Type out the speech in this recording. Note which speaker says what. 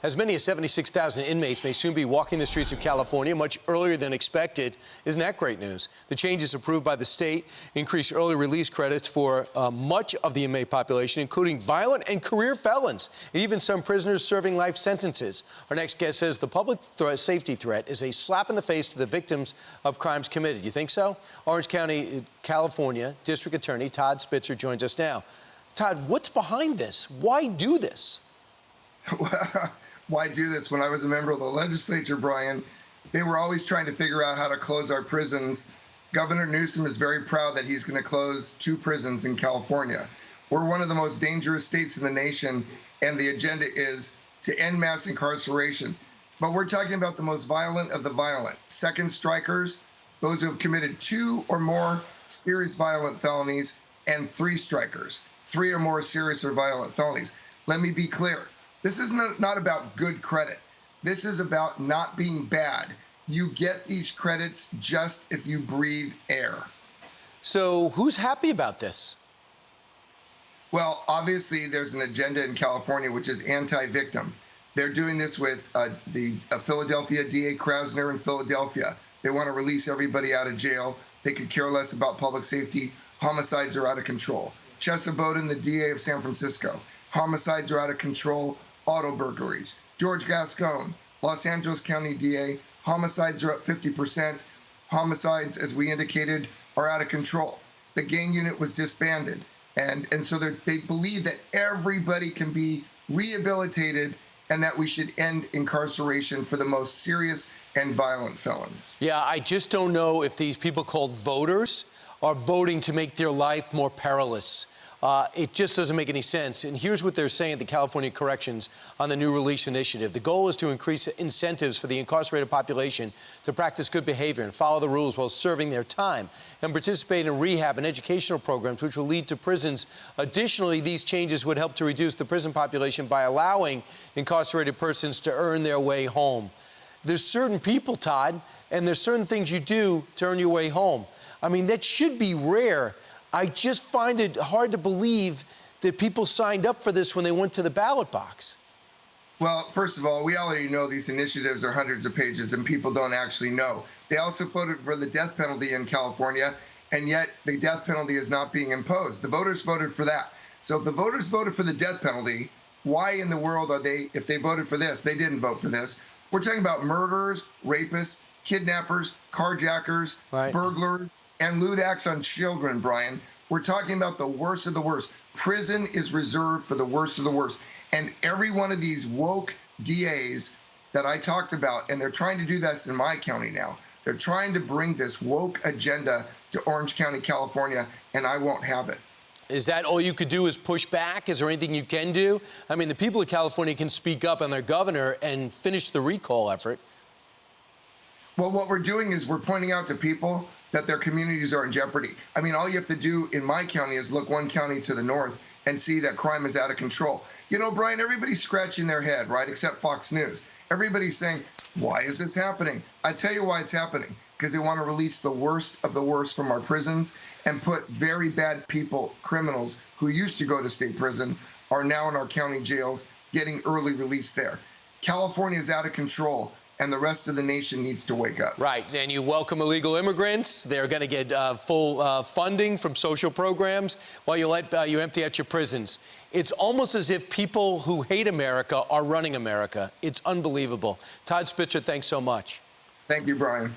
Speaker 1: As many as 76,000 inmates may soon be walking the streets of California much earlier than expected. Isn't that great news? The changes approved by the state increase early release credits for much of the inmate population, including violent and career felons, and even some prisoners serving life sentences. Our next guest says the public safety threat is a slap in the face to the victims of crimes committed. You think so? Orange County, California District Attorney Todd Spitzer joins us now. Todd, what's behind this? Why do this?
Speaker 2: Why do this? When I was a member of the legislature, Brian, they were always trying to figure out how to close our prisons. Governor Newsom is very proud that he's going to close 2 prisons in California. We're one of the most dangerous states in the nation, and the agenda is to end mass incarceration. But we're talking about the most violent of the violent. Second strikers, those who have committed 2 or more serious violent felonies, and 3 strikers, 3 or more serious or violent felonies. Let me be clear. This is not about good credit. This is about not being bad. You get these credits just if you breathe air.
Speaker 1: So who's happy about this?
Speaker 2: Well, obviously, there's an agenda in California which is anti-victim. They're doing this with the Philadelphia DA Krasner in Philadelphia. They want to release everybody out of jail. They could care less about public safety. Homicides are out of control. Chesa Boudin, the DA of San Francisco. Homicides are out of control. Auto burglaries. George Gascon, Los Angeles County DA. Homicides are up 50%. Homicides, as we indicated, are out of control. The gang unit was disbanded. And so they believe that everybody can be rehabilitated and that we should end incarceration for the most serious and violent felons.
Speaker 1: Yeah, I just don't know if these people called voters are voting to make their life more perilous. It just doesn't make any sense. And here's what they're saying at the California Corrections on the new release initiative. The goal is to increase incentives for the incarcerated population to practice good behavior and follow the rules while serving their time and participate in rehab and educational programs, which will lead to prisons. Additionally, these changes would help to reduce the prison population by allowing incarcerated persons to earn their way home. There's certain people, Todd, and there's certain things you do to earn your way home. I mean, that should be rare. I just find it hard to believe that people signed up for this when they went to the ballot box.
Speaker 2: Well, first of all, we already know these initiatives are hundreds of pages and people don't actually know. They also voted for the death penalty in California, and yet the death penalty is not being imposed. The voters voted for that. So if the voters voted for the death penalty, why in the world are they, if they voted for this, they didn't vote for this. We're talking about murderers, rapists, kidnappers, carjackers,
Speaker 1: right,
Speaker 2: burglars, and lewd acts on children, Brian. We're talking about the worst of the worst. Prison is reserved for the worst of the worst. And every one of these woke DAs that I talked about, and they're trying to do this in my county now, they're trying to bring this woke agenda to Orange County, California, and I won't have it.
Speaker 1: Is that all you could do is push back? Is there anything you can do? I mean, the people of California can speak up on their governor and finish the recall effort.
Speaker 2: Well, what we're doing is we're pointing out to people that their communities are in jeopardy. I mean, all you have to do in my county is look one county to the north and see that crime is out of control. You know, Brian, everybody's scratching their head, right, except Fox News. Everybody's saying, why is this happening? I tell you why it's happening. Because they want to release the worst of the worst from our prisons and put very bad people, criminals who used to go to state prison, are now in our county jails getting early release there. California is out of control, and the rest of the nation needs to wake up.
Speaker 1: Right, and you welcome illegal immigrants. They're going to get full funding from social programs while you let you empty out your prisons. It's almost as if people who hate America are running America. It's unbelievable. Todd Spitzer, thanks so much.
Speaker 2: Thank you, Brian.